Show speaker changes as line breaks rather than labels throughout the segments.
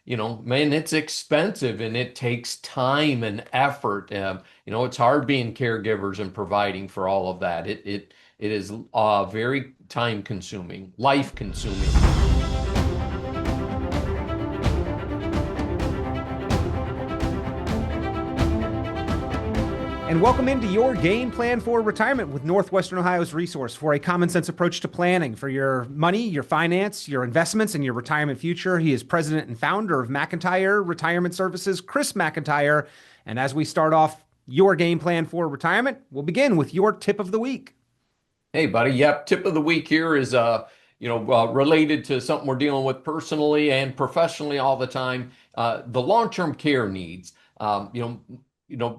man, it's expensive and it takes time and effort. It's hard being caregivers and providing for all of that. It is very time consuming, life consuming.
And welcome into your game plan for retirement with Northwestern Ohio's resource for a common sense approach to planning for your money, your finance, your investments, and your retirement future. He is president and founder of McIntire Retirement Services, Chris McIntire. And as we start off your game plan for retirement, we'll begin with your tip of the week.
Hey, buddy. Yep. Tip of the week here is, related to something we're dealing with personally and professionally all the time. The long-term care needs.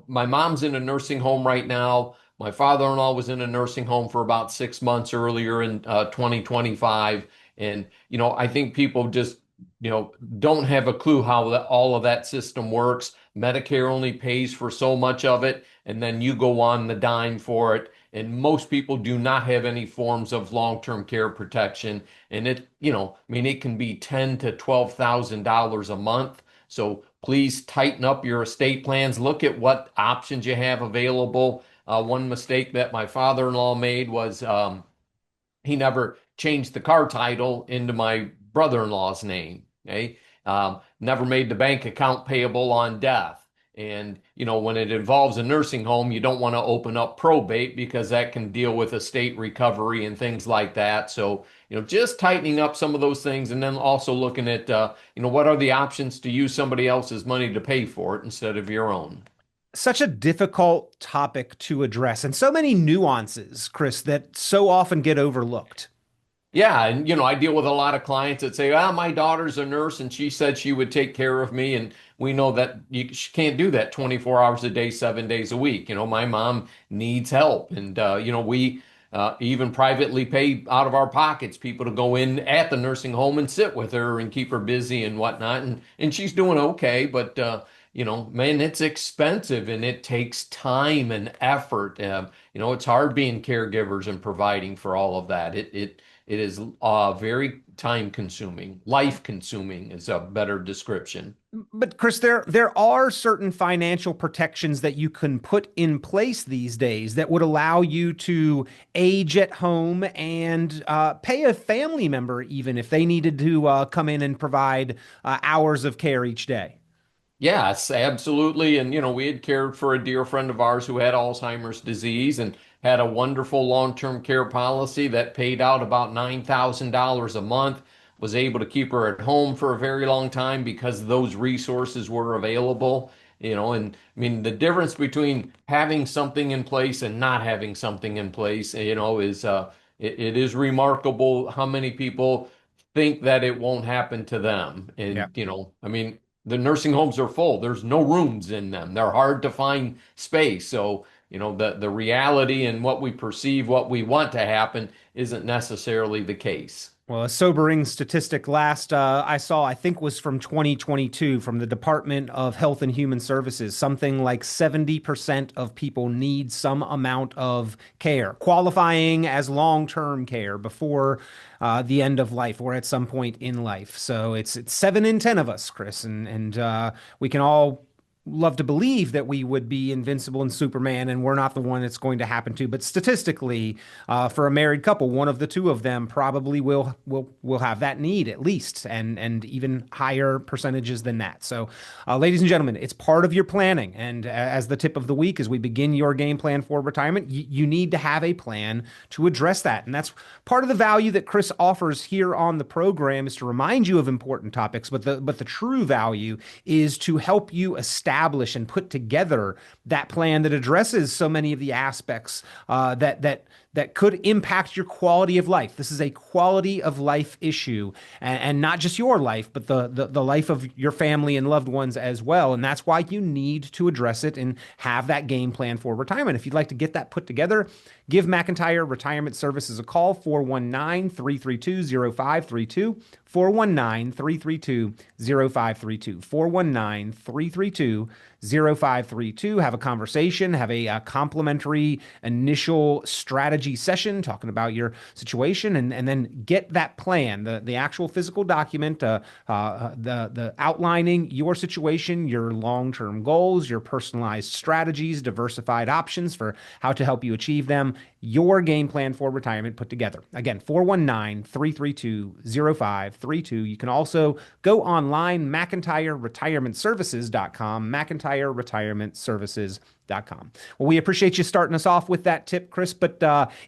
My mom's in a nursing home right now. My father-in-law was in a nursing home for about 6 months earlier in 2025. And, I think people just, don't have a clue how all of that system works. Medicare only pays for so much of it, and then you go on the dime for it. And most people do not have any forms of long-term care protection. And it can be $10,000 to $12,000 a month. So please tighten up your estate plans. Look at what options you have available. One mistake that my father-in-law made was he never changed the car title into my brother-in-law's name. Okay. Never made the bank account payable on death. And, when it involves a nursing home, you don't want to open up probate because that can deal with estate recovery and things like that. So, just tightening up some of those things and then also looking at, what are the options to use somebody else's money to pay for it instead of your own.
Such a difficult topic to address, and so many nuances, Chris, that so often get overlooked.
Yeah, and I deal with a lot of clients that say, "Ah, my daughter's a nurse and she said she would take care of me." And we know that she can't do that 24 hours a day, 7 days a week. My mom needs help. And, we even privately pay out of our pockets people to go in at the nursing home and sit with her and keep her busy and whatnot. And she's doing okay. But, man, it's expensive and it takes time and effort. It's hard being caregivers and providing for all of that. It is very time consuming, life consuming is a better description.
But Chris, there are certain financial protections that you can put in place these days that would allow you to age at home and pay a family member even if they needed to come in and provide hours of care each day.
Yes, absolutely. And, we had cared for a dear friend of ours who had Alzheimer's disease and had a wonderful long-term care policy that paid out about $9,000 a month, was able to keep her at home for a very long time because those resources were available. And I mean, the difference between having something in place and not having something in place, is it is remarkable how many people think that it won't happen to them.
Yeah.
And, I mean, the nursing homes are full. There's no rooms in them. They're hard to find space. So, the reality and what we perceive, what we want to happen isn't necessarily the case.
Well, a sobering statistic last I saw, I think was from 2022 from the Department of Health and Human Services. Something like 70% of people need some amount of care, qualifying as long-term care before the end of life or at some point in life. So it's 7 in 10 of us, Chris, and we can all love to believe that we would be invincible and Superman, and we're not the one it's going to happen to. But statistically, for a married couple, one of the two of them probably will have that need at least, and even higher percentages than that. So, ladies and gentlemen, it's part of your planning. And as the tip of the week, as we begin your game plan for retirement, you need to have a plan to address that. And that's part of the value that Chris offers here on the program is to remind you of important topics, but the true value is to help you establish and put together that plan that addresses so many of the aspects that could impact your quality of life. This is a quality of life issue, and not just your life, but the life of your family and loved ones as well. And that's why you need to address it and have that game plan for retirement. If you'd like to get that put together, give McIntire Retirement Services a call, 419-332-0532, 419-332-0532. 419-332-0532. Have a conversation, have a complimentary initial strategy session talking about your situation, and then get that plan, the actual physical document, the outlining your situation, your long-term goals, your personalized strategies, diversified options for how to help you achieve them, your game plan for retirement put together. Again, 419-332-0532. You can also go online, McIntyreRetirementServices.com, McIntyreRetirementServices.com. Well, we appreciate you starting us off with that tip, Chris, but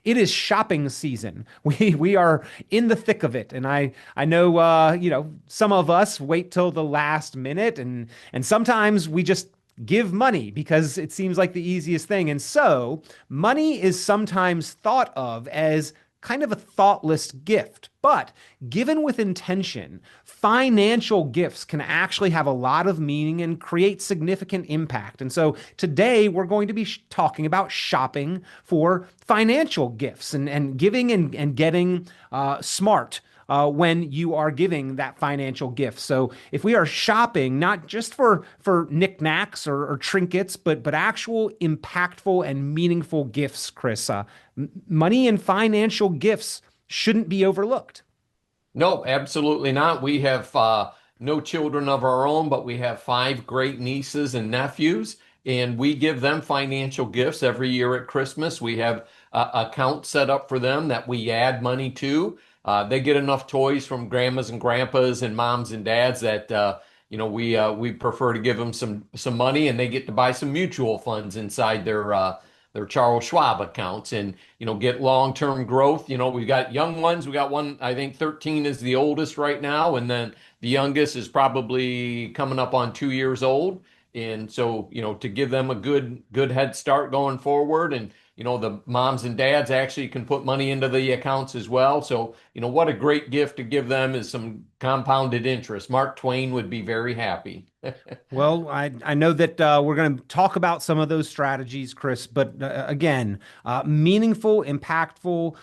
it is shopping season. We are in the thick of it, and I know some of us wait till the last minute, and sometimes we just give money because it seems like the easiest thing. And so money is sometimes thought of as kind of a thoughtless gift. But given with intention, financial gifts can actually have a lot of meaning and create significant impact. And so today we're going to be talking about shopping for financial gifts and giving and getting smart when you are giving that financial gift. So if we are shopping not just for knickknacks or trinkets, but actual impactful and meaningful gifts, Chris, money and financial gifts shouldn't be overlooked.
No, absolutely not. We have no children of our own, but we have five great nieces and nephews, and we give them financial gifts every year at Christmas. We have accounts set up for them that we add money to. They get enough toys from grandmas and grandpas and moms and dads that we prefer to give them some money, and they get to buy some mutual funds inside their Charles Schwab accounts, and get long-term growth. We've got young ones. We got one, I think 13 is the oldest right now, and then the youngest is probably coming up on 2 years old. And so, to give them a good head start going forward, and the moms and dads actually can put money into the accounts as well. So, what a great gift to give them is some compounded interest. Mark Twain would be very happy.
Well, I know that we're going to talk about some of those strategies, Chris, but again, meaningful, impactful,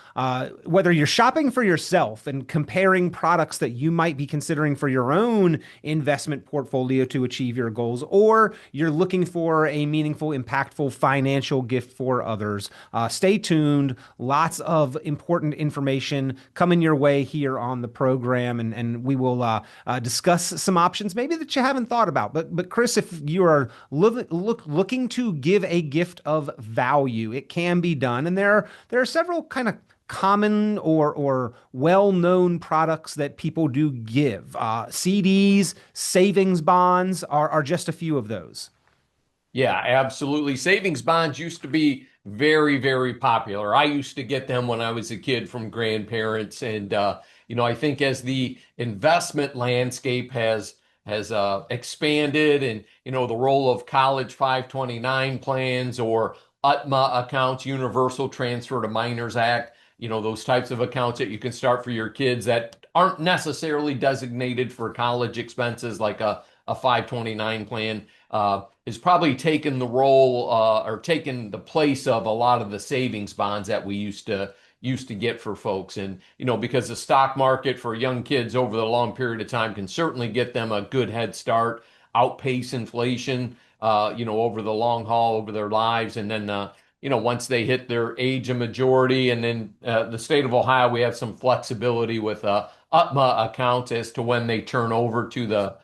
whether you're shopping for yourself and comparing products that you might be considering for your own investment portfolio to achieve your goals, or you're looking for a meaningful, impactful financial gift for others, stay tuned. Lots of important information coming your way here on the program, and we will discuss some options maybe that you haven't thought about. But Chris, if you are looking to give a gift of value, it can be done, and there are several kind of common or well-known products that people do give. CDs, savings bonds are just a few of those.
Yeah, absolutely. Savings bonds used to be very, very popular. I used to get them when I was a kid from grandparents, and I think as the investment landscape has expanded, and the role of college 529 plans or UTMA accounts, Universal Transfer to Minors Act, those types of accounts that you can start for your kids that aren't necessarily designated for college expenses like a 529 plan, is probably taken the role or taken the place of a lot of the savings bonds that we used to get for folks. And because the stock market for young kids over the long period of time can certainly get them a good head start, outpace inflation over the long haul, over their lives. And then once they hit their age of majority, and then the state of Ohio, we have some flexibility with UTMA accounts as to when they turn over to the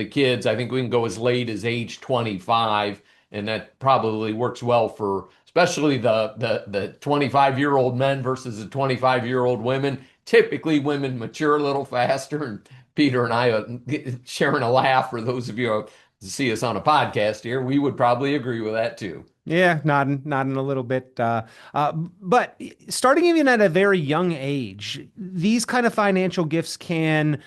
kids. I think we can go as late as age 25, and that probably works well for especially the 25-year-old men versus the 25-year-old women. Typically, women mature a little faster, and Peter and I are sharing a laugh. For those of you who see us on a podcast here, we would probably agree with that too.
Yeah, nodding a little bit. But starting even at a very young age, these kind of financial gifts can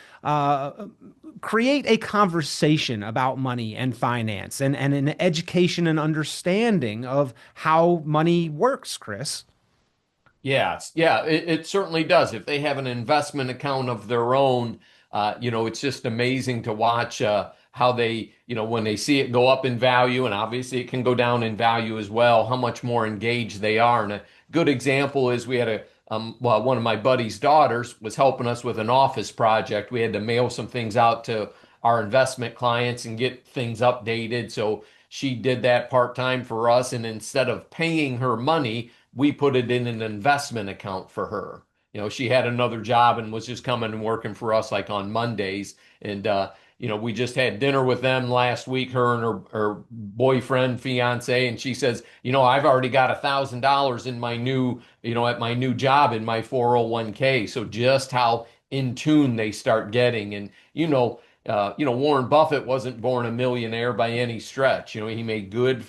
create a conversation about money and finance and an education and understanding of how money works, Chris.
Yes, yeah, it certainly does. If they have an investment account of their own, it's just amazing to watch how they, when they see it go up in value, and obviously it can go down in value as well, how much more engaged they are. And a good example is we had well, one of my buddy's daughters was helping us with an office project. We had to mail some things out to our investment clients and get things updated. So she did that part-time for us. And instead of paying her money, we put it in an investment account for her. She had another job and was just coming and working for us like on Mondays. And, we just had dinner with them last week, her and her boyfriend, fiance, and she says, I've already got $1,000 in my new, at my new job in my 401k. So just how in tune they start getting. And, Warren Buffett wasn't born a millionaire by any stretch. He made good,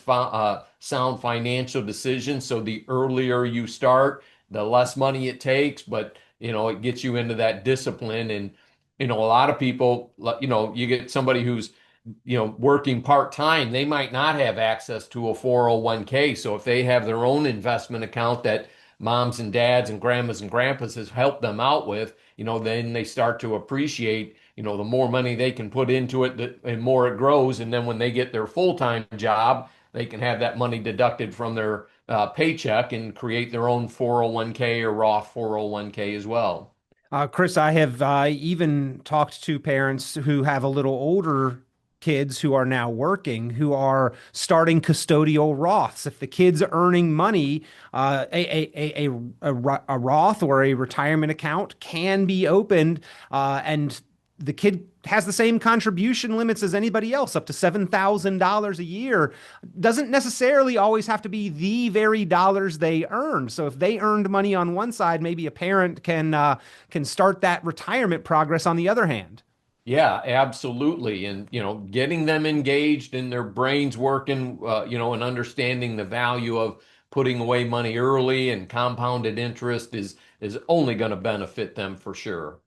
sound financial decisions. So the earlier you start, the less money it takes, but it gets you into that discipline. And a lot of people, you get somebody who's working part-time, they might not have access to a 401k. So if they have their own investment account that moms and dads and grandmas and grandpas has helped them out with, then they start to appreciate, the more money they can put into it, the more it grows. And then when they get their full-time job, they can have that money deducted from their paycheck and create their own 401k or Roth 401k as well.
Chris, I have even talked to parents who have a little older kids who are now working, who are starting custodial Roths. If the kid's earning money, a Roth or a retirement account can be opened, and the kid has the same contribution limits as anybody else, up to $7,000 a year. Doesn't necessarily always have to be the very dollars they earned. So if they earned money on one side, maybe a parent can start that retirement progress on the other hand.
Yeah, absolutely. And, getting them engaged and their brains working, and understanding the value of putting away money early and compounded interest is only going to benefit them for sure.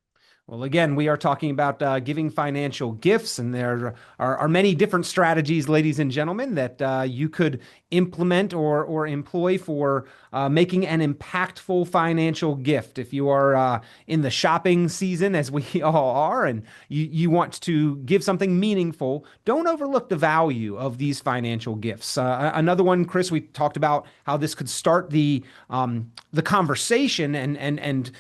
Well, again, we are talking about giving financial gifts, and there are many different strategies, ladies and gentlemen, that you could implement or employ for making an impactful financial gift. If you are in the shopping season, as we all are, and you want to give something meaningful, don't overlook the value of these financial gifts. Another one, Chris, we talked about how this could start the conversation and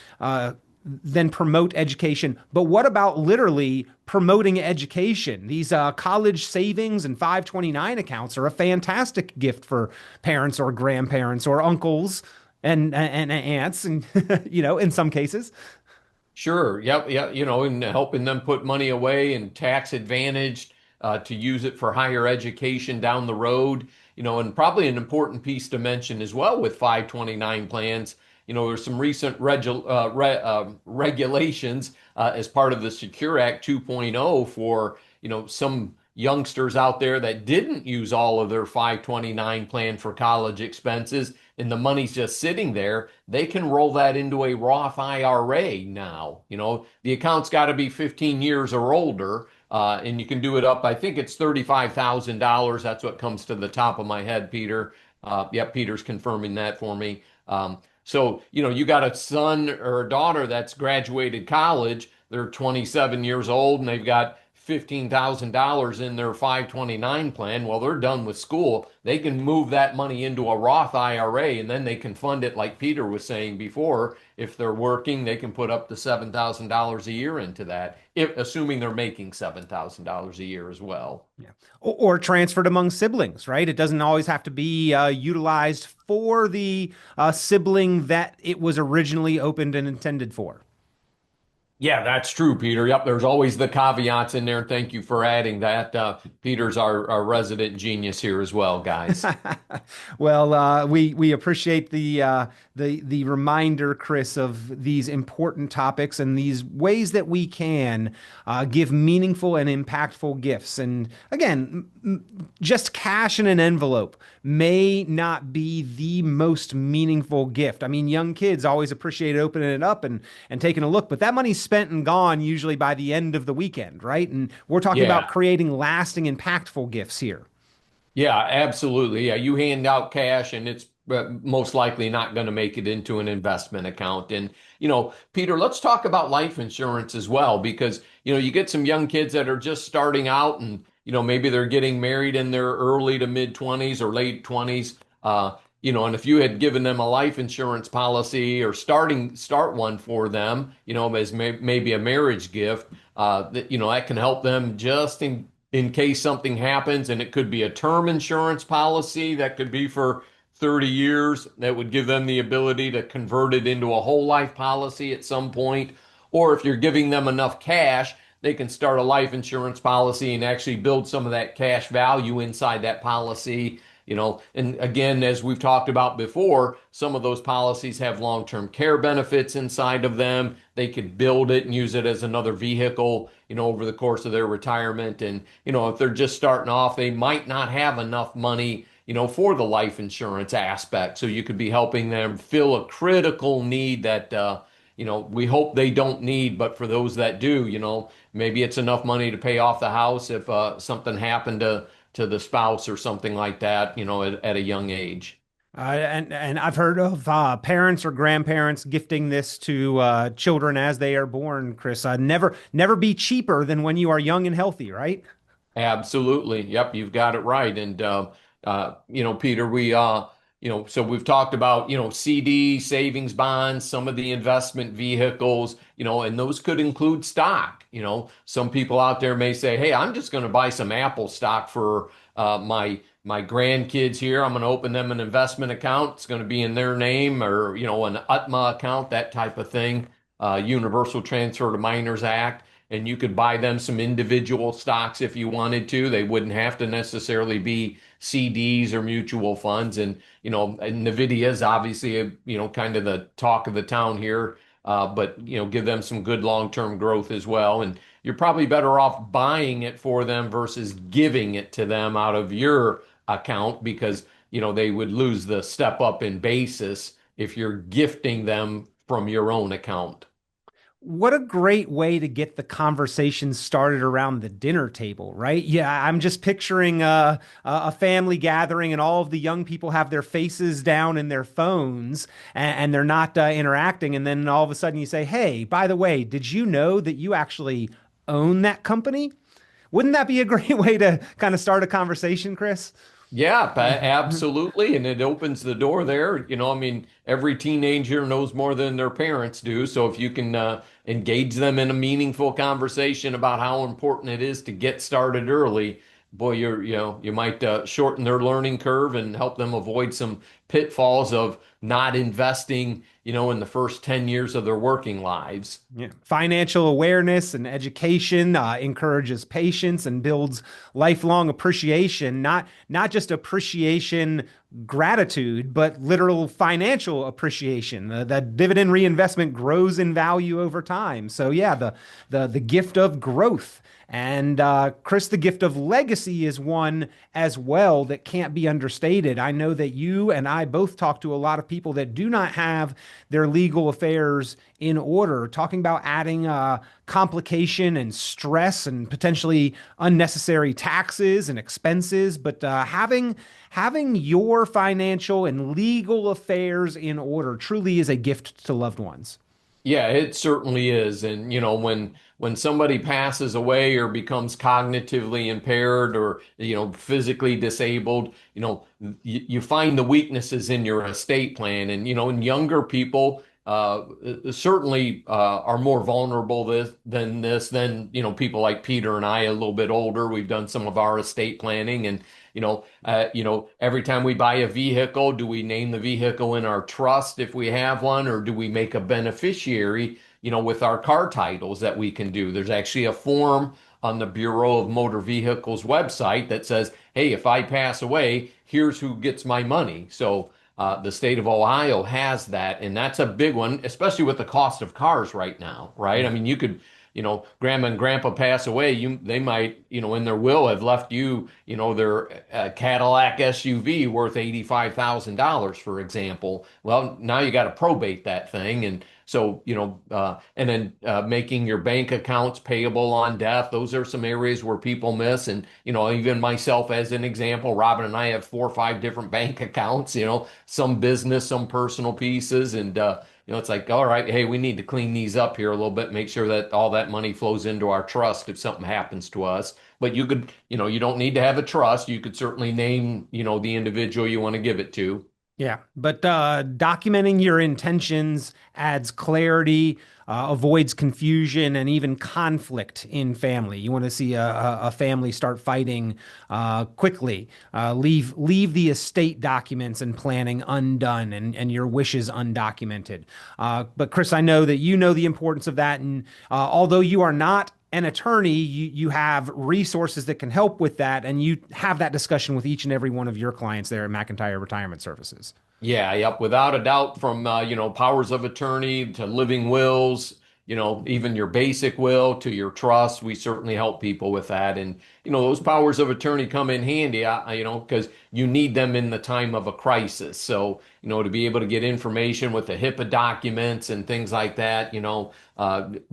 then promote education. But what about literally promoting education? These college savings and 529 accounts are a fantastic gift for parents or grandparents or uncles and aunts, and in some cases.
Sure. Yep. Yeah. And helping them put money away and tax advantaged to use it for higher education down the road. And probably an important piece to mention as well with 529 plans. There's some recent regulations as part of the Secure Act 2.0 for, some youngsters out there that didn't use all of their 529 plan for college expenses and the money's just sitting there. They can roll that into a Roth IRA now. The account's got to be 15 years or older. And you can do it up, I think it's $35,000. That's what comes to the top of my head, Peter. Yep, Peter's confirming that for me. So, you got a son or a daughter that's graduated college, they're 27 years old and they've got $15,000 in their 529 plan. Well, they're done with school. They can move that money into a Roth IRA and then they can fund it like Peter was saying before. If they're working, they can put up to $7,000 a year into that, assuming they're making $7,000 a year as well.
Yeah. Or transferred among siblings, right? It doesn't always have to be utilized for the sibling that it was originally opened and intended for.
Yeah, that's true, Peter. Yep, there's always the caveats in there. Thank you for adding that. Peter's our resident genius here as well, guys.
Well, we appreciate the reminder, Chris, of these important topics and these ways that we can give meaningful and impactful gifts. And again, just cash in an envelope may not be the most meaningful gift. I mean, young kids always appreciate opening it up and taking a look, but that money's spent and gone usually by the end of the weekend, right? And we're talking about
Yeah.
creating lasting, impactful gifts here.
Yeah, absolutely. Yeah, you hand out cash and it's most likely not going to make it into an investment account. And, Peter, let's talk about life insurance as well, because, you get some young kids that are just starting out and, maybe they're getting married in their early to mid 20s or late 20s. and if you had given them a life insurance policy or start one for them, as maybe a marriage gift, that can help them just in case something happens, and it could be a term insurance policy that could be for 30 years that would give them the ability to convert it into a whole life policy at some point. Or if you're giving them enough cash, they can start a life insurance policy and actually build some of that cash value inside that policy. And again, as we've talked about before, some of those policies have long-term care benefits inside of them. They could build it and use it as another vehicle, over the course of their retirement. And, if they're just starting off, they might not have enough money, for the life insurance aspect. So you could be helping them fill a critical need that, we hope they don't need, but for those that do, maybe it's enough money to pay off the house if something happened to the spouse or something like that, at a young age.
And I've heard of parents or grandparents gifting this to children as they are born, Chris. Never be cheaper than when you are young and healthy, right?
Absolutely. Yep, you've got it right. And Peter, so we've talked about, CD, savings bonds, some of the investment vehicles, and those could include stock. Some people out there may say, "Hey, I'm just going to buy some Apple stock for my grandkids here. I'm going to open them an investment account. It's going to be in their name, or an UTMA account, that type of thing, Universal Transfer to Minors Act." And you could buy them some individual stocks if you wanted to. They wouldn't have to necessarily be CDs or mutual funds. And Nvidia is obviously kind of the talk of the town here. But give them some good long-term growth as well. And you're probably better off buying it for them versus giving it to them out of your account, because they would lose the step up in basis if you're gifting them from your own account.
What a great way to get the conversation started around the dinner table, right? Yeah, I'm just picturing a family gathering and all of the young people have their faces down in their phones and they're not interacting. And then all of a sudden you say, "Hey, by the way, did you know that you actually own that company?" Wouldn't that be a great way to kind of start a conversation, Chris?
Yeah, absolutely. And it opens the door there. I mean, every teenager knows more than their parents do. So if you can engage them in a meaningful conversation about how important it is to get started early, boy, you might shorten their learning curve and help them avoid some pitfalls of not investing, in the first 10 years of their working lives.
Yeah. Financial awareness and education encourages patience and builds lifelong appreciation, not just appreciation, gratitude, but literal financial appreciation. The dividend reinvestment grows in value over time. So yeah, the gift of growth. And Chris, the gift of legacy is one as well that can't be understated. I know that you and I both talk to a lot of people that do not have their legal affairs in order, talking about adding complication and stress and potentially unnecessary taxes and expenses, but having your financial and legal affairs in order truly is a gift to loved ones.
Yeah, it certainly is. And when somebody passes away or becomes cognitively impaired or physically disabled, you find the weaknesses in your estate plan. And younger people certainly are more vulnerable than people like Peter and I, a little bit older. We've done some of our estate planning, and every time we buy a vehicle, do we name the vehicle in our trust if we have one, or do we make a beneficiary, with our car titles that we can do? There's actually a form on the Bureau of Motor Vehicles website that says, "Hey, if I pass away, here's who gets my money." So the state of Ohio has that, and that's a big one, especially with the cost of cars right now, right? I mean, you could, grandma and grandpa pass away, they might, in their will have left you, their Cadillac SUV worth $85,000, for example. Well, now you got to probate that thing, and so, and then making your bank accounts payable on death. Those are some areas where people miss. And, even myself as an example, Robin and I have 4 or 5 different bank accounts, some business, some personal pieces. And, it's like, all right, hey, we need to clean these up here a little bit, make sure that all that money flows into our trust if something happens to us. But you could, you don't need to have a trust. You could certainly name, the individual you want to give it to.
Yeah, but documenting your intentions adds clarity, avoids confusion, and even conflict in family. You want to see a family start fighting quickly. Leave the estate documents and planning undone, and your wishes undocumented. But Chris, I know that you know the importance of that, and although you are not an attorney, you have resources that can help with that, and you have that discussion with each and every one of your clients there at McIntire Retirement Services.
Yeah, yep, without a doubt, from powers of attorney to living wills, even your basic will to your trust, we certainly help people with that. And those powers of attorney come in handy, because you need them in the time of a crisis. So, to be able to get information with the HIPAA documents and things like that,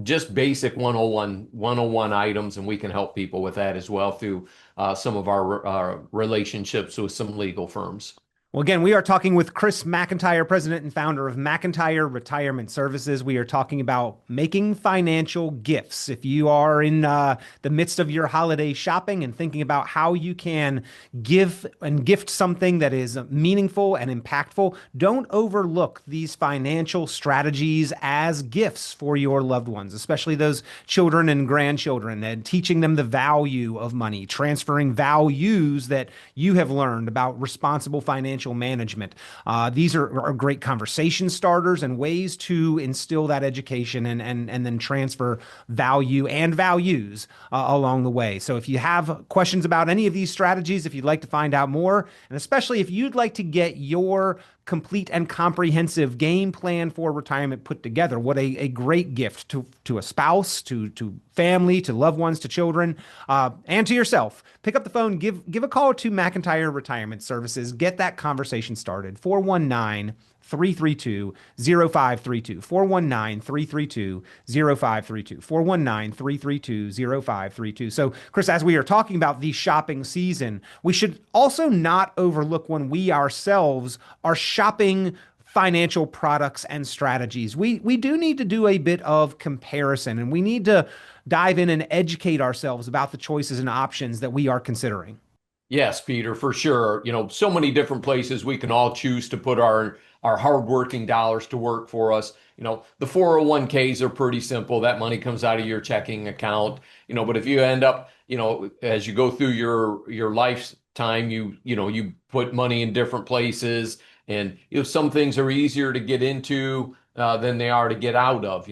just basic 101 items, and we can help people with that as well through some of our relationships with some legal firms.
Well, again, we are talking with Chris McIntire, president and founder of McIntire Retirement Services. We are talking about making financial gifts. If you are in the midst of your holiday shopping and thinking about how you can give and gift something that is meaningful and impactful, don't overlook these financial strategies as gifts for your loved ones, especially those children and grandchildren, and teaching them the value of money, transferring values that you have learned about responsible financial management. These are great conversation starters and ways to instill that education and then transfer value and values along the way. So if you have questions about any of these strategies, if you'd like to find out more, and especially if you'd like to get your complete and comprehensive game plan for retirement put together. What a great gift to a spouse, to family, to loved ones, to children, and to yourself. Pick up the phone, give a call to McIntire Retirement Services. Get that conversation started. 419 332 0532. 419 332 0532. 419 332 0532. So, Chris, as we are talking about the shopping season, we should also not overlook when we ourselves are shopping financial products and strategies. We do need to do a bit of comparison, and we need to dive in and educate ourselves about the choices and options that we are considering.
Yes, Peter, for sure. So many different places we can all choose to put our hardworking dollars to work for us. The 401ks are pretty simple. That money comes out of your checking account. But if you end up, as you go through your lifetime, you put money in different places, and some things are easier to get into than they are to get out of.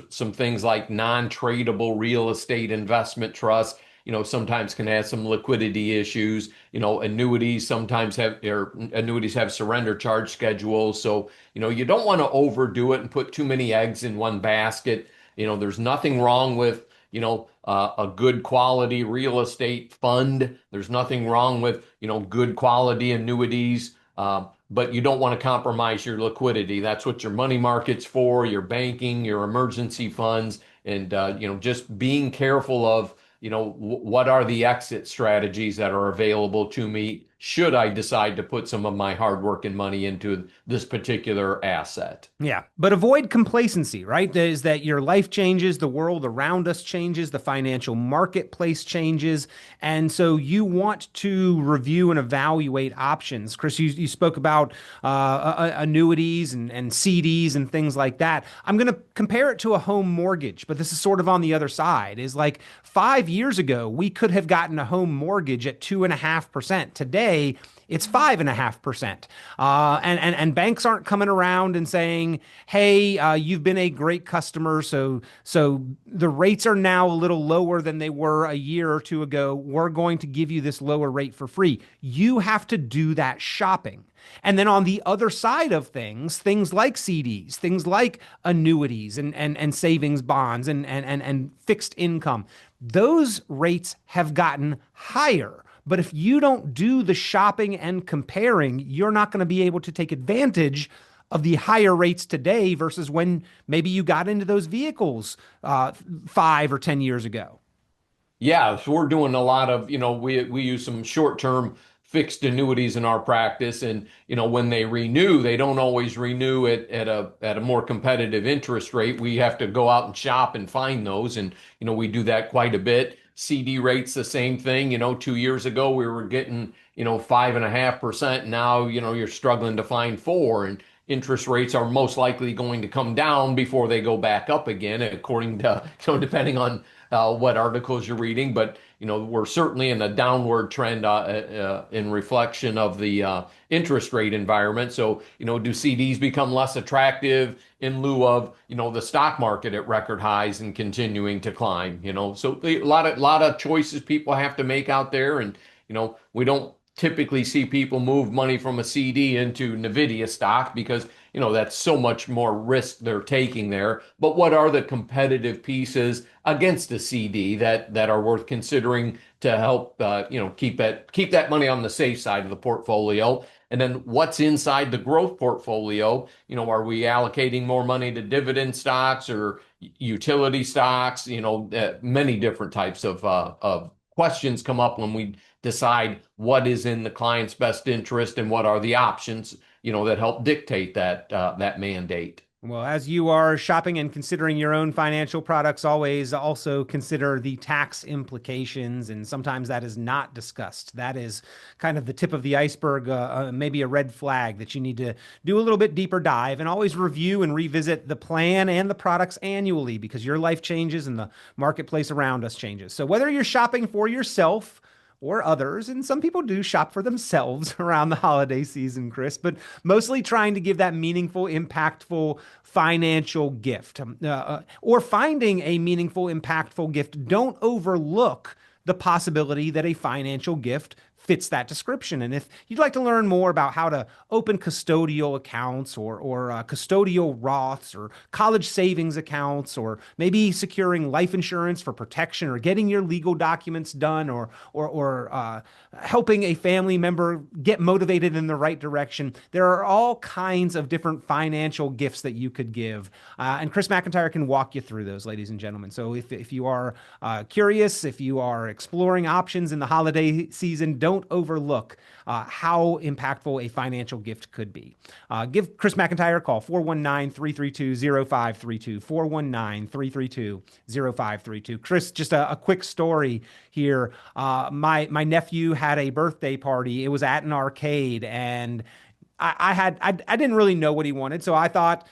Some things like non-tradable real estate investment trusts sometimes can have some liquidity issues. Annuities sometimes have, or annuities have surrender charge schedules. So, you don't want to overdo it and put too many eggs in one basket. There's nothing wrong with, a good quality real estate fund. There's nothing wrong with, good quality annuities. But you don't want to compromise your liquidity. That's what your money market's for, your banking, your emergency funds, and just being careful of what are the exit strategies that are available to me should I decide to put some of my hard work and money into this particular asset.
Yeah, but avoid complacency, right? Is that your life changes, the world around us changes, the financial marketplace changes. And so you want to review and evaluate options. Chris, you spoke about annuities and CDs and things like that. I'm going to compare it to a home mortgage, but this is sort of on the other side. Is like 5 years ago, we could have gotten a home mortgage at 2.5%. Today, it's 5.5%. And banks aren't coming around and saying, hey, you've been a great customer. So the rates are now a little lower than they were a year or two ago. We're going to give you this lower rate for free. You have to do that shopping. And then on the other side of things like CDs, things like annuities and savings bonds and fixed income, those rates have gotten higher. But if you don't do the shopping and comparing, you're not going to be able to take advantage of the higher rates today versus when maybe you got into those vehicles 5 or 10 years ago.
Yeah, so we're doing a lot of, we use some short-term fixed annuities in our practice, and when they renew, they don't always renew it at a more competitive interest rate. We have to go out and shop and find those, and we do that quite a bit. CD rates, the same thing. 2 years ago we were getting 5.5%. Now you're struggling to find 4, and interest rates are most likely going to come down before they go back up again, according to depending on what articles you're reading. But we're certainly in a downward trend in reflection of the interest rate environment. So do CDs become less attractive in lieu of the stock market at record highs and continuing to climb? So a lot of choices people have to make out there, and we don't typically see people move money from a CD into Nvidia stock because that's so much more risk they're taking there. But what are the competitive pieces against a CD that are worth considering to help keep that money on the safe side of the portfolio? And then what's inside the growth portfolio? Are we allocating more money to dividend stocks or utility stocks? Many different types of questions come up when we decide what is in the client's best interest and what are the options, that help dictate that mandate.
Well, as you are shopping and considering your own financial products, always also consider the tax implications. And sometimes that is not discussed. That is kind of the tip of the iceberg, maybe a red flag that you need to do a little bit deeper dive, and always review and revisit the plan and the products annually, because your life changes and the marketplace around us changes. So whether you're shopping for yourself or others, and some people do shop for themselves around the holiday season, Chris, but mostly trying to give that meaningful, impactful financial gift, or finding a meaningful, impactful gift. Don't overlook the possibility that a financial gift fits that description. And if you'd like to learn more about how to open custodial accounts or custodial Roths or college savings accounts, or maybe securing life insurance for protection, or getting your legal documents done, or helping a family member get motivated in the right direction, there are all kinds of different financial gifts that you could give. And Chris McIntire can walk you through those, ladies and gentlemen. So if you are curious, if you are exploring options in the holiday season, don't overlook how impactful a financial gift could be. Give Chris McIntire a call, 419-332-0532, 419-332-0532. Chris, just a quick story here. My nephew had a birthday party. It was at an arcade, and I didn't really know what he wanted. So I thought,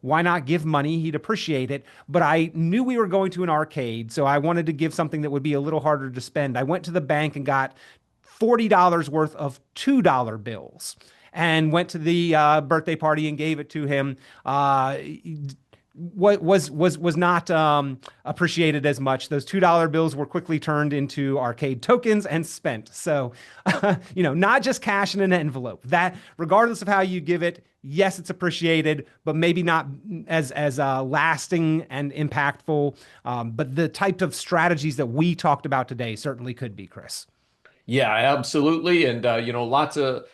why not give money? He'd appreciate it. But I knew we were going to an arcade, so I wanted to give something that would be a little harder to spend. I went to the bank and got $40 worth of $2 bills, and went to the birthday party and gave it to him. What was not appreciated as much. Those $2 bills were quickly turned into arcade tokens and spent. So, not just cash in an envelope. That, regardless of how you give it, yes, it's appreciated, but maybe not as lasting and impactful. But the type of strategies that we talked about today certainly could be, Chris.
Yeah, absolutely. And, lots of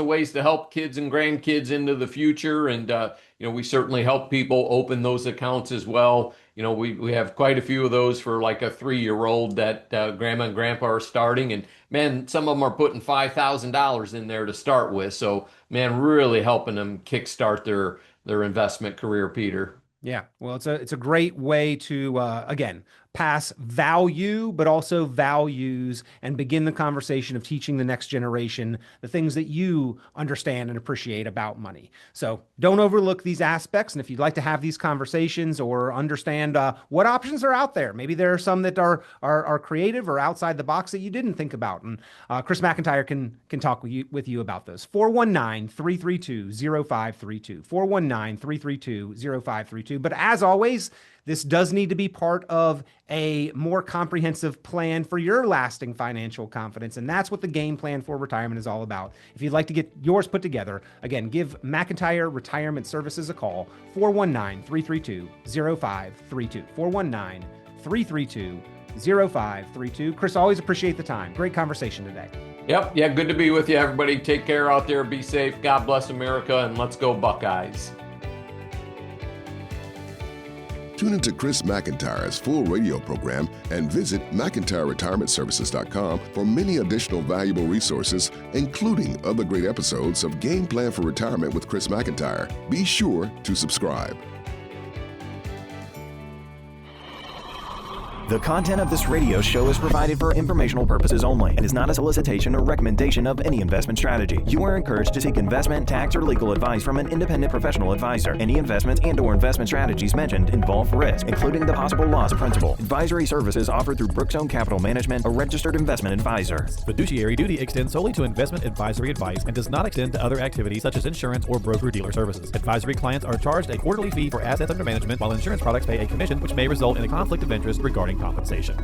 ways to help kids and grandkids into the future. And, we certainly help people open those accounts as well. We have quite a few of those for like a 3-year-old that grandma and grandpa are starting. And man, some of them are putting $5,000 in there to start with. So, man, really helping them kickstart their investment career, Peter.
Yeah, well, it's a great way to, again, pass value, but also values, and begin the conversation of teaching the next generation the things that you understand and appreciate about money. So don't overlook these aspects. And if you'd like to have these conversations or understand what options are out there, maybe there are some that are creative or outside the box that you didn't think about. And Chris McIntire can talk with you about those. 419-332-0532, 419-332-0532. But as always, this does need to be part of a more comprehensive plan for your lasting financial confidence. And that's what the game plan for retirement is all about. If you'd like to get yours put together, again, give McIntire Retirement Services a call, 419-332-0532, 419-332-0532. Chris, always appreciate the time. Great conversation today.
Yep. Yeah. Good to be with you, everybody. Take care out there. Be safe. God bless America. And let's go Buckeyes.
Tune into Chris McIntire's full radio program and visit McIntireRetirementServices.com for many additional valuable resources, including other great episodes of Game Plan for Retirement with Chris McIntire. Be sure to subscribe.
The content of this radio show is provided for informational purposes only and is not a solicitation or recommendation of any investment strategy. You are encouraged to seek investment, tax, or legal advice from an independent professional advisor. Any investments and/or investment strategies mentioned involve risk, including the possible loss of principal. Advisory services offered through Brookstone Capital Management, a registered investment advisor.
Fiduciary duty extends solely to investment advisory advice and does not extend to other activities such as insurance or broker-dealer services. Advisory clients are charged a quarterly fee for assets under management, while insurance products pay a commission, which may result in a conflict of interest regarding compensation.